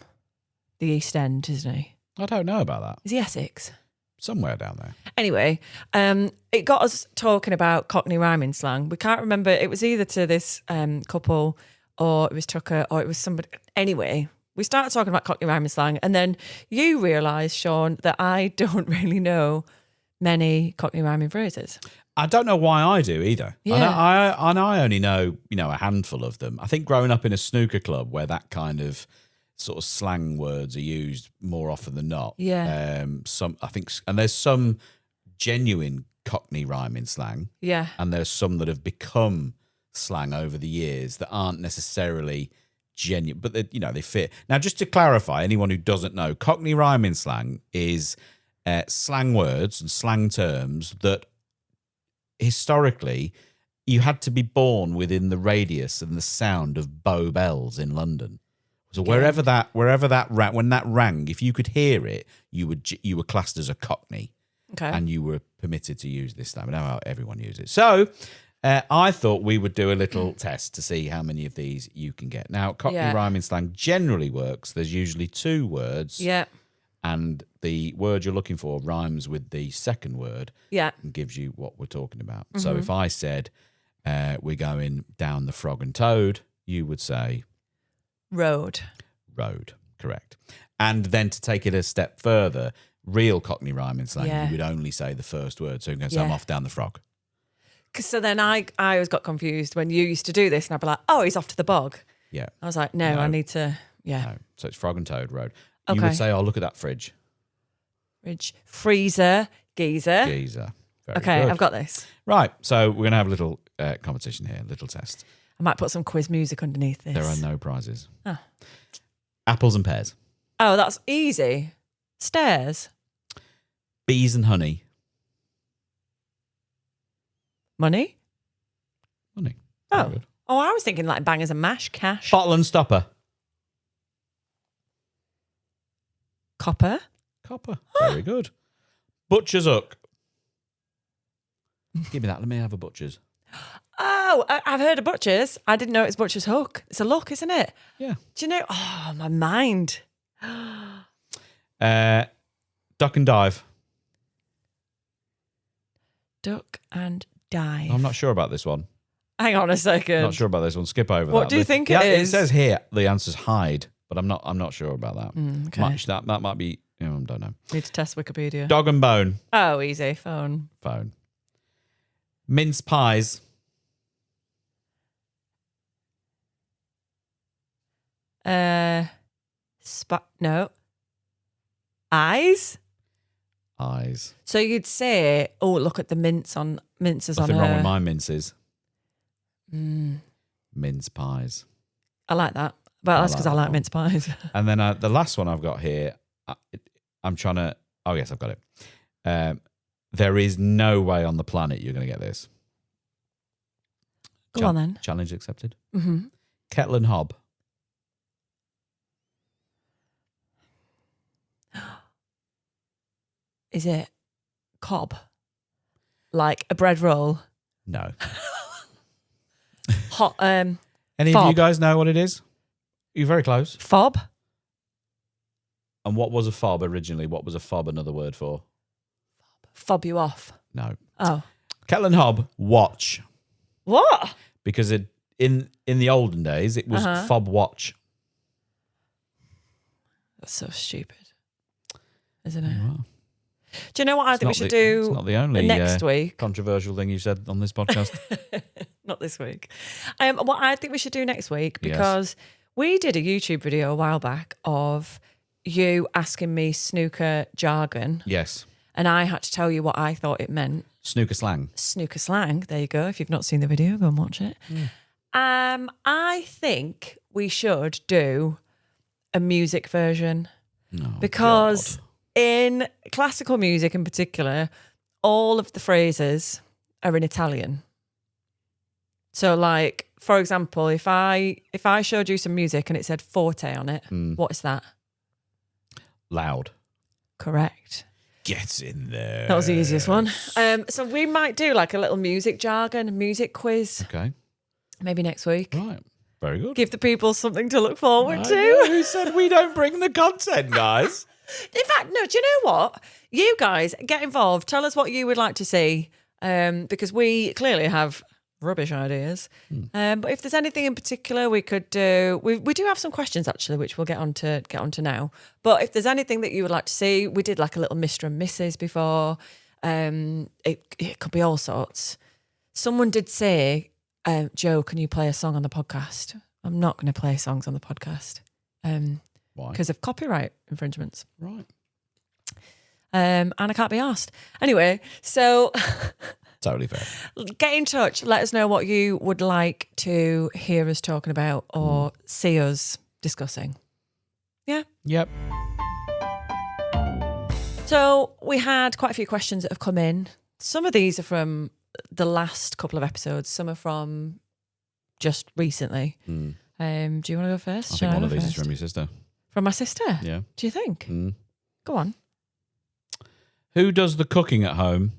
the East End, isn't he? I don't know about that. Is he Essex? Somewhere down there. Anyway, it got us talking about Cockney rhyming slang. We can't remember. It was either to this couple or it was Tucker or it was somebody. Anyway, we started talking about Cockney rhyming slang and then you realised, Shaun, that I don't really know many Cockney rhyming phrases. I don't know why I do either. Yeah. I only know, a handful of them. I think growing up in a snooker club where that kind of sort of slang words are used more often than not. Yeah. And there's some genuine Cockney rhyming slang. Yeah. And there's some that have become slang over the years that aren't necessarily genuine, but they fit. Now, just to clarify, anyone who doesn't know, Cockney rhyming slang is slang words and slang terms that historically you had to be born within the radius and the sound of Bow Bells in London. So wherever that rang, when that rang, if you could hear it, you were classed as a Cockney. Okay. And you were permitted to use this slang. Now everyone uses it. So I thought we would do a little test to see how many of these you can get. Now, Cockney rhyming slang generally works. There's usually two words. Yeah. And the word you're looking for rhymes with the second word. Yeah. And gives you what we're talking about. So if I said we're going down the Frog and Toad, you would say road. Correct. And then to take it a step further, real Cockney rhyming slang, you would only say the first word. So you can say, I'm off down the frog. So then I always got confused when you used to do this and I'd be like, oh, he's off to the bog. Yeah. I was like, no. I need to, No. So it's Frog and Toad Road. You Okay. would say, oh, look at that fridge. Fridge, freezer, geezer. Geezer. Very Okay, good. I've got this. Right. So we're going to have a little competition here, a little test. I might put some quiz music underneath this. There are no prizes. Oh. Apples and pears. Oh, that's easy. Stairs. Bees and honey. Money. Honey. Oh. Very good. Oh, I was thinking like bangers and mash, cash. Bottle and stopper. Copper. Copper. Very good. Butcher's hook. Give me that. Let me have a butcher's. Oh, I've heard of butchers. I didn't know it's butcher's hook. It's a look, isn't it? Yeah. Do you know? Oh, my mind. Duck and dive. Duck and dive. I'm not sure about this one. Hang on a second. Not sure about this one. Skip over that. What do you think it is? It says here the answer's hide, but I'm not sure about that. Okay. That might be. I don't know. Need to test Wikipedia. Dog and bone. Oh, easy. Phone. Phone. Mince pies. No. Eyes. Eyes. So you'd say, "Oh, look at the minces on Nothing her." wrong with my minces. Mm, Mince pies. I like that. Well, that's like because I that like one. mince pies. And then the last one I've got here, I'm trying to. Oh yes, I've got it. There is no way on the planet you're going to get this. Go on then. Challenge accepted. Mm-hmm. Kettle and hob. Is it cob? Like a bread roll? No. Hot. Any of you Fob. guys know what it is? You're very close. Fob? And what was a fob originally? What was a fob another word for? Fob you off. No. Oh. Kettle and hob, watch. What? Because in the olden days, it was fob watch. That's so stupid. Isn't it? Wow. Do you know what I think we should do It's not the only next week? controversial thing you said on this podcast. Not this week. What I think we should do next week, because we did a YouTube video a while back of you asking me snooker jargon. Yes. And I had to tell you what I thought it meant. Snooker slang. Snooker slang. There you go. If you've not seen the video, go and watch it. I think we should do a music version because in classical music in particular, all of the phrases are in Italian. So like, for example, if I showed you some music and it said forte on it, what is that? Loud. Correct. Get in there. That was the easiest one. So we might do like a little music jargon, music quiz. Okay. Maybe next week. Right. Very good. Give the people something to look forward to. Who said we don't bring the content, guys? In fact, no, do you know what? You guys get involved. Tell us what you would like to see, because we clearly have rubbish ideas. But if there's anything in particular we could do, we do have some questions actually, which we'll get on to now. But if there's anything that you would like to see, we did like a little Mr. and Mrs. before. It could be all sorts. Someone did say, Joe, can you play a song on the podcast? I'm not going to play songs on the podcast. Why? Because of copyright infringements. Right. And I can't be asked. Anyway, so Totally fair. get in touch. Let us know what you would like to hear us talking about or see us discussing. Yeah. Yep. So we had quite a few questions that have come in. Some of these are from the last couple of episodes. Some are from just recently. Do you want to go first? I Shall think one go of these is first? from your sister. From my sister? Yeah. Do you think? Go on. Who does the cooking at home,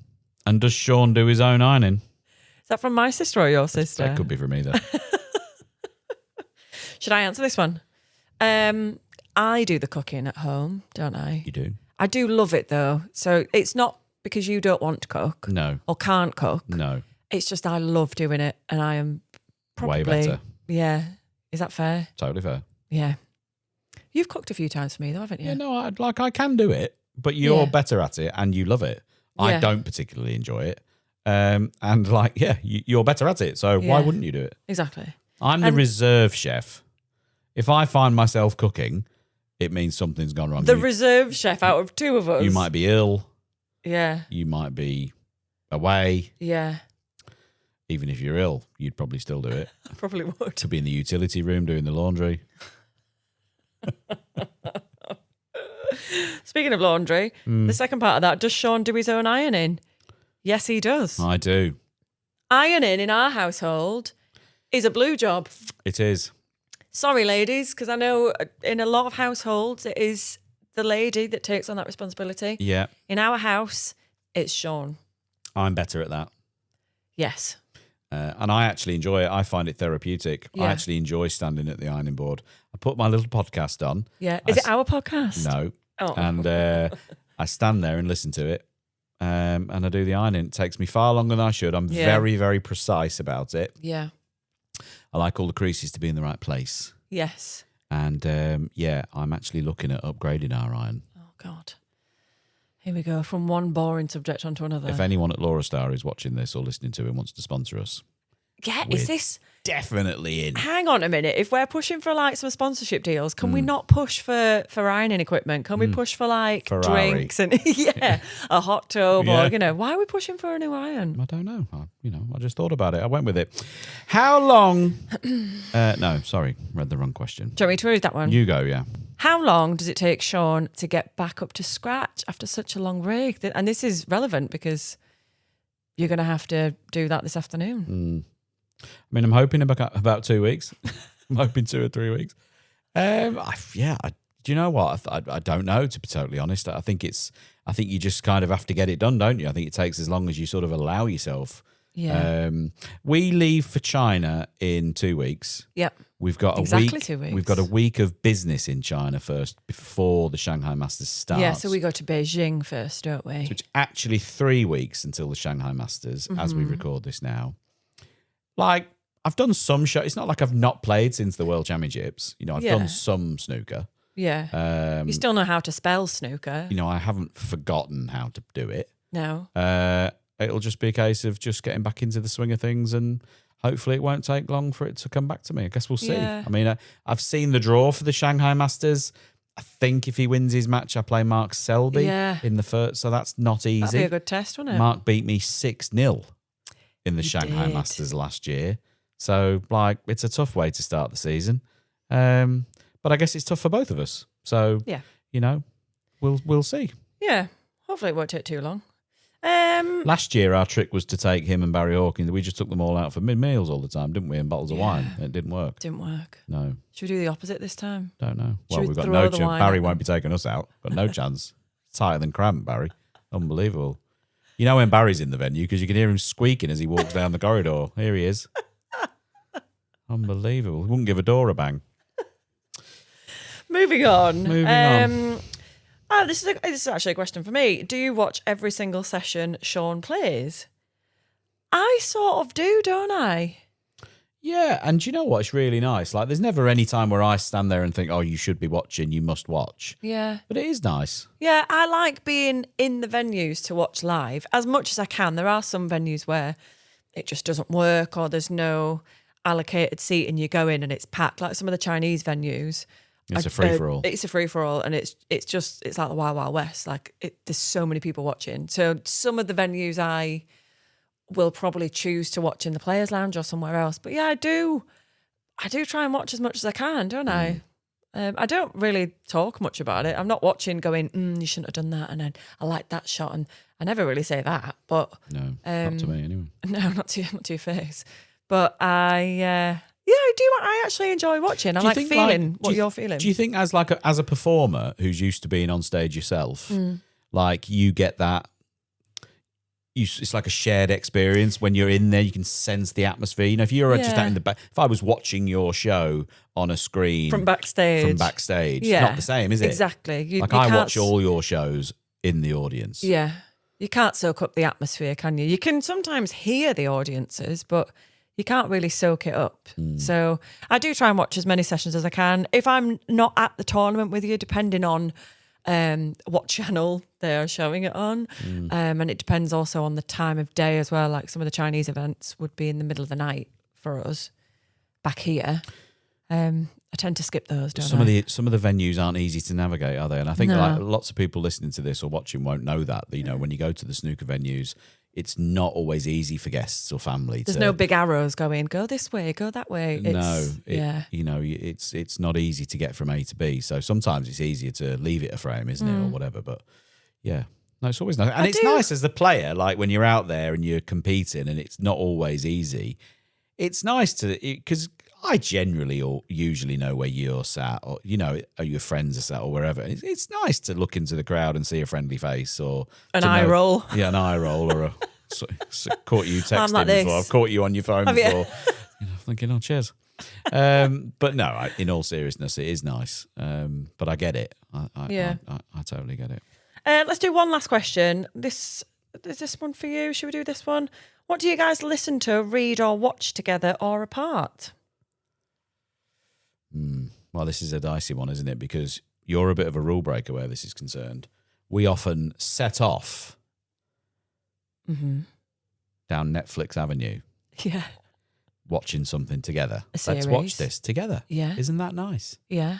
and does Shaun do his own ironing? Is that from my sister or your sister? That could be from either. Should I answer this one? I do the cooking at home, don't I? You do? I do love it though. So it's not because you don't want to cook No. or can't cook. No. It's just I love doing it, and I am probably Way better. Yeah. Is that fair? Totally fair. Yeah. You've cooked a few times for me though, haven't you? Yeah, no, I can do it, but you're better at it and you love it. I don't particularly enjoy it. You're better at it. So why wouldn't you do it? Exactly. I'm the reserve chef. If I find myself cooking, it means something's gone wrong. The reserve chef out of two of us. You might be ill. Yeah. You might be away. Yeah. Even if you're ill, you'd probably still do it. I probably would. To be in the utility room doing the laundry. Speaking of laundry, the second part of that, does Shaun do his own ironing? Yes, he does. I do. Ironing in our household is a blue job. It is. Sorry, ladies, because I know in a lot of households it is the lady that takes on that responsibility. Yeah. In our house, it's Shaun. I'm better at that. Yes. And I actually enjoy it. I find it therapeutic. Yeah. I actually enjoy standing at the ironing board. I put my little podcast on. Yeah. Is it our podcast? No. Oh. And I stand there and listen to it. And I do the ironing. It takes me far longer than I should. I'm very, very precise about it. Yeah. I like all the creases to be in the right place. Yes. And I'm actually looking at upgrading our iron. Oh, God. Here we go. From one boring subject onto another. If anyone at Laura Star is watching this or listening to it and wants to sponsor us. Yeah, We're is this... definitely in. Hang on a minute. If we're pushing for like some sponsorship deals, can we not push for ironing equipment? Can we push for like Ferrari. drinks and a hot tub or why are we pushing for a new iron? I don't know. I just thought about it. I went with it. How long? No, sorry, read the wrong question. Do you want me to read that one? You go, yeah. How long does it take Shaun to get back up to scratch after such a long break? And this is relevant because you're going to have to do that this afternoon. I mean, I'm hoping about 2 weeks. I'm hoping 2 or 3 weeks. Do you know what? I don't know, to be totally honest. I think you just kind of have to get it done, don't you? I think it takes as long as you sort of allow yourself. Yeah. We leave for China in 2 weeks. Yep. We've got exactly week. 2 weeks. We've got a week of business in China first before the Shanghai Masters starts. Yeah, so we go to Beijing first, don't we? So it's actually 3 weeks until the Shanghai Masters, as we record this now. Like, I've done some show. It's not like I've not played since the World Championships. I've done some snooker. Yeah. You still know how to spell snooker. I haven't forgotten how to do it. No. It'll just be a case of just getting back into the swing of things, and hopefully it won't take long for it to come back to me. I guess we'll see. Yeah. I mean, I've seen the draw for the Shanghai Masters. I think if he wins his match, I play Mark Selby in the first, so that's not easy. That'd be a good test, wouldn't it? Mark beat me 6-0 in the Shanghai Masters last year. So, it's a tough way to start the season. But I guess it's tough for both of us. So, we'll see. Yeah. Hopefully it won't take too long. Last year, our trick was to take him and Barry Hawkins. We just took them all out for meals all the time, didn't we? And bottles of wine. It didn't work. Didn't work. No. Should we do the opposite this time? Don't know. Should We've got no chance. Barry won't be taking us out. Got no chance. Tighter than cramp, Barry. Unbelievable. You know when Barry's in the venue because you can hear him squeaking as he walks down the corridor. Here he is. Unbelievable. He wouldn't give a door a bang. Moving on. Moving on. Oh, this is actually a question for me. Do you watch every single session Shaun plays? I sort of do, don't I? Yeah, and do you know what? It's really nice. Like, there's never any time where I stand there and think, oh, you should be watching, you must watch. Yeah. But it is nice. Yeah, I like being in the venues to watch live as much as I can. There are some venues where it just doesn't work or there's no allocated seat and you go in and it's packed, like some of the Chinese venues. It's a free-for-all. It's a free-for-all and it's like the Wild Wild West. Like, there's so many people watching. So some of the venues I will probably choose to watch in the Players' Lounge or somewhere else. But yeah, I do try and watch as much as I can, don't I? I don't really talk much about it. I'm not watching going, you shouldn't have done that, and then I like that shot, and I never really say that. But no, not to me anyway. No, not to your face. But I do. I actually enjoy watching. I like feeling what you're feeling. Do you think as a performer who's used to being on stage yourself, like you get that? It's like a shared experience when you're in there. You can sense the atmosphere. You know, if you're just out in the back, if I was watching your show on a screen from backstage, it's not the same, is it? Exactly. I watch all your shows in the audience. Yeah, you can't soak up the atmosphere, can you? You can sometimes hear the audiences, but you can't really soak it up. So I do try and watch as many sessions as I can. If I'm not at the tournament with you, depending on what channel they're showing it on. And it depends also on the time of day as well. Like some of the Chinese events would be in the middle of the night for us back here. I tend to skip those, don't I? Some of the venues aren't easy to navigate, are they? And I think like lots of people listening to this or watching won't know that. You know, when you go to the snooker venues, it's not always easy for guests or family. There's no big arrows going, go this way, go that way. It's not easy to get from A to B. So sometimes it's easier to leave it a frame, isn't it, or whatever. But yeah, no, it's always nice. And it's nice as the player, like when you're out there and you're competing and it's not always easy. It's nice because I generally or usually know where you're sat, or or your friends are sat, or wherever. It's nice to look into the crowd and see a friendly face, or an eye roll. Yeah, an eye roll, or caught you texting before. I've caught you on your phone before. Thinking, oh, cheers. But no, in all seriousness, it is nice. But I get it. I totally get it. Let's do one last question. Is this one for you? Should we do this one? What do you guys listen to, read, or watch together or apart? Well, this is a dicey one, isn't it? Because you're a bit of a rule breaker where this is concerned. We often set off down Netflix Avenue. Yeah. Watching something together. Let's watch this together. Yeah. Isn't that nice? Yeah.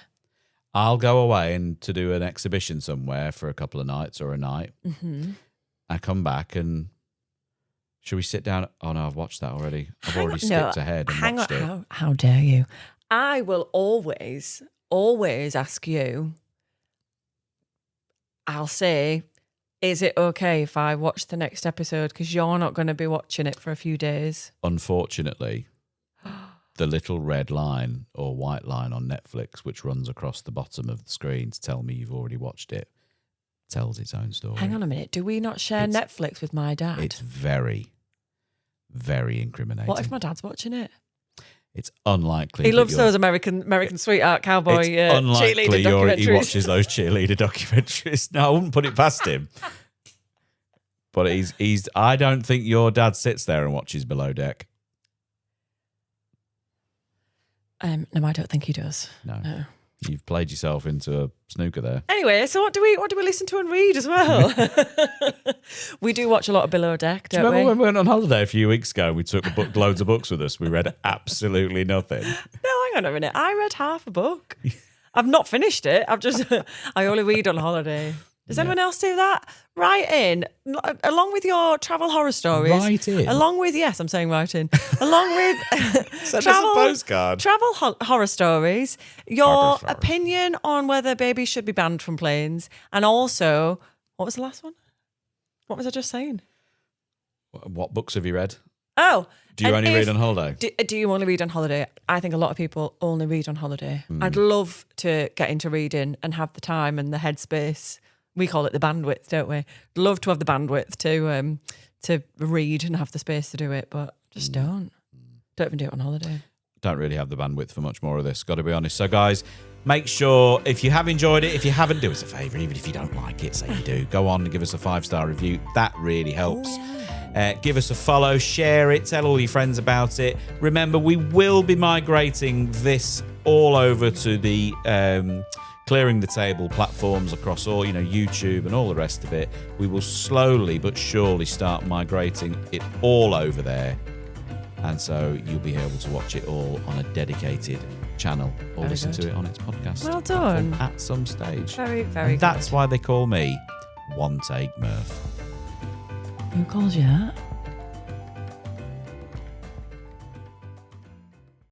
I'll go away and to do an exhibition somewhere for a couple of nights or a night. Mm-hmm. I come back and should we sit down? Oh no, I've watched that already. I've already skipped ahead and watched it. How dare you? I will always ask you. I'll say, is it okay if I watch the next episode? Because you're not going to be watching it for a few days. Unfortunately, the little red line or white line on Netflix, which runs across the bottom of the screen to tell me you've already watched it, tells its own story. Hang on a minute. Do we not share Netflix with my dad? It's very, very incriminating. What if my dad's watching it? It's unlikely. He loves those American sweetheart cowboy cheerleader documentaries. He watches those cheerleader documentaries. No, I wouldn't put it past him. But he's. I don't think your dad sits there and watches Below Deck. No, I don't think he does. No. You've played yourself into a snooker there. Anyway, so what do we listen to and read as well? We do watch a lot of Below Deck, don't we? Do you remember when we went on holiday a few weeks ago and we took loads of books with us? We read absolutely nothing. No, hang on a minute. I read half a book. I've not finished it. I only read on holiday. Does anyone else do that? Write in, along with your travel horror stories. Write in? Along with, yes, I'm saying write in. Along with Send us a postcard. Travel horror stories, your opinion on whether babies should be banned from planes, and also, what was the last one? What was I just saying? What books have you read? Oh. Do you only read on holiday? Do you only read on holiday? I think a lot of people only read on holiday. I'd love to get into reading and have the time and the headspace. We call it the bandwidth, don't we? Love to have the bandwidth to read and have the space to do it, but just don't. Don't even do it on holiday. Don't really have the bandwidth for much more of this, got to be honest. So guys, make sure if you have enjoyed it, if you haven't, do us a favour, even if you don't like it, say you do. Go on and give us a 5-star review. That really helps. Give us a follow, share it, tell all your friends about it. Remember, we will be migrating this all over to the Clearing the Table platforms across all, YouTube and all the rest of it. We will slowly but surely start migrating it all over there. And so you'll be able to watch it all on a dedicated channel or listen to it on its podcast. Well done. At some stage. Very, very good. That's why they call me One Take Murph. Who calls you that?